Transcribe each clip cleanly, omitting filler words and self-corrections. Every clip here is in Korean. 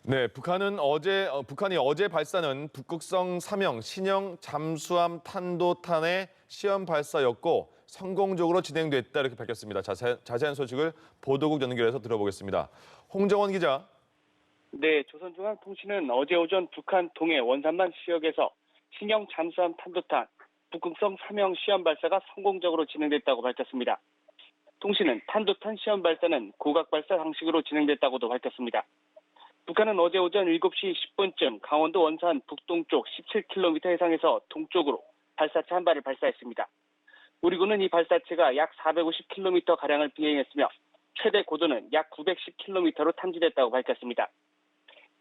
네, 북한이 어제 발사는 북극성 3형 신형 잠수함 탄도탄의 시험 발사였고 성공적으로 진행됐다 이렇게 밝혔습니다. 자세한 소식을 보도국 연결해서 들어보겠습니다. 홍정원 기자. 네, 조선중앙통신은 어제 오전 북한 동해 원산만 지역에서 신형 잠수함 탄도탄 북극성 3형 시험 발사가 성공적으로 진행됐다고 밝혔습니다. 통신은 탄도탄 시험 발사는 고각 발사 방식으로 진행됐다고도 밝혔습니다. 북한은 어제 오전 7시 10분쯤 강원도 원산 북동쪽 17km 해상에서 동쪽으로 발사체 한 발을 발사했습니다. 우리 군은 이 발사체가 약 450km가량을 비행했으며 최대 고도는 약 910km로 탐지됐다고 밝혔습니다.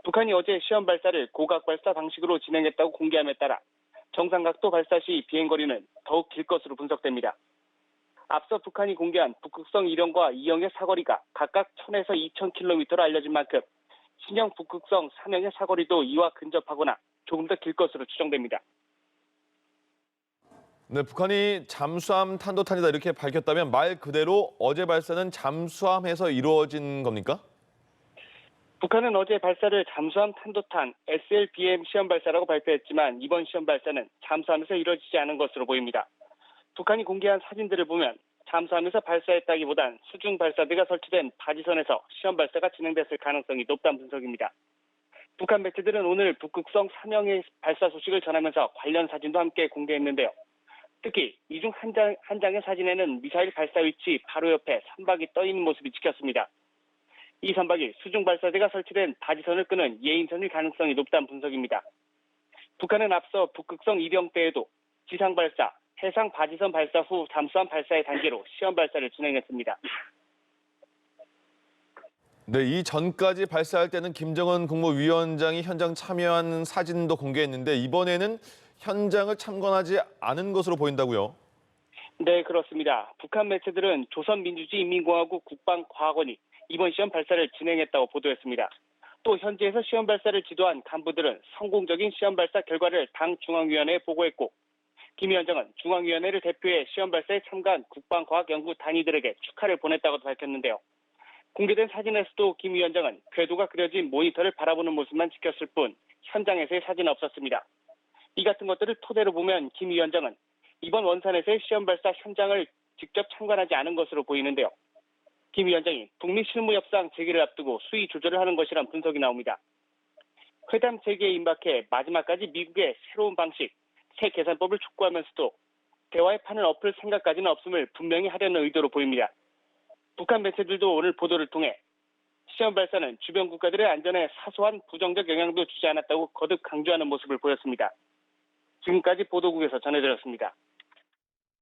북한이 어제 시험 발사를 고각 발사 방식으로 진행했다고 공개함에 따라 정상각도 발사 시 비행거리는 더욱 길 것으로 분석됩니다. 앞서 북한이 공개한 북극성 1형과 2형의 사거리가 각각 1000에서 2000km로 알려진 만큼 신형 북극성 3형의 사거리도 이와 근접하거나 조금 더 길 것으로 추정됩니다. 네, 북한이 잠수함 탄도탄이다 이렇게 밝혔다면 말 그대로 어제 발사는 잠수함에서 이루어진 겁니까? 북한은 어제 발사를 잠수함 탄도탄 SLBM 시험 발사라고 발표했지만 이번 시험 발사는 잠수함에서 이루어지지 않은 것으로 보입니다. 북한이 공개한 사진들을 보면 잠수함에서 발사했다기보단 수중 발사대가 설치된 바지선에서 시험 발사가 진행됐을 가능성이 높다는 분석입니다. 북한 매체들은 오늘 북극성 3형의 발사 소식을 전하면서 관련 사진도 함께 공개했는데요. 특히 이 중 한 장의 사진에는 미사일 발사 위치 바로 옆에 선박이 떠 있는 모습이 찍혔습니다. 이 선박이 수중 발사대가 설치된 바지선을 끄는 예인선일 가능성이 높다는 분석입니다. 북한은 앞서 북극성 1형 때에도 지상 발사, 해상 바지선 발사 후 잠수함 발사의 단계로 시험 발사를 진행했습니다. 네, 이 전까지 발사할 때는 김정은 국무위원장이 현장 참여한 사진도 공개했는데 이번에는 현장을 참관하지 않은 것으로 보인다고요? 네, 그렇습니다. 북한 매체들은 조선민주주의인민공화국 국방과학원이 이번 시험 발사를 진행했다고 보도했습니다. 또 현지에서 시험 발사를 지도한 간부들은 성공적인 시험 발사 결과를 당 중앙위원회에 보고했고 김 위원장은 중앙위원회를 대표해 시험 발사에 참가한 국방과학연구 단위들에게 축하를 보냈다고도 밝혔는데요. 공개된 사진에서도 김 위원장은 궤도가 그려진 모니터를 바라보는 모습만 찍혔을 뿐 현장에서의 사진은 없었습니다. 이 같은 것들을 토대로 보면 김 위원장은 이번 원산에서의 시험 발사 현장을 직접 참관하지 않은 것으로 보이는데요. 김 위원장이 북미 실무 협상 재개를 앞두고 수위 조절을 하는 것이란 분석이 나옵니다. 회담 재개에 임박해 마지막까지 미국의 새로운 방식, 새 계산법을 촉구하면서도 대화의 판을 엎을 생각까지는 없음을 분명히 하려는 의도로 보입니다. 북한 매체들도 오늘 보도를 통해 시험 발사는 주변 국가들의 안전에 사소한 부정적 영향도 주지 않았다고 거듭 강조하는 모습을 보였습니다. 지금까지 보도국에서 전해드렸습니다.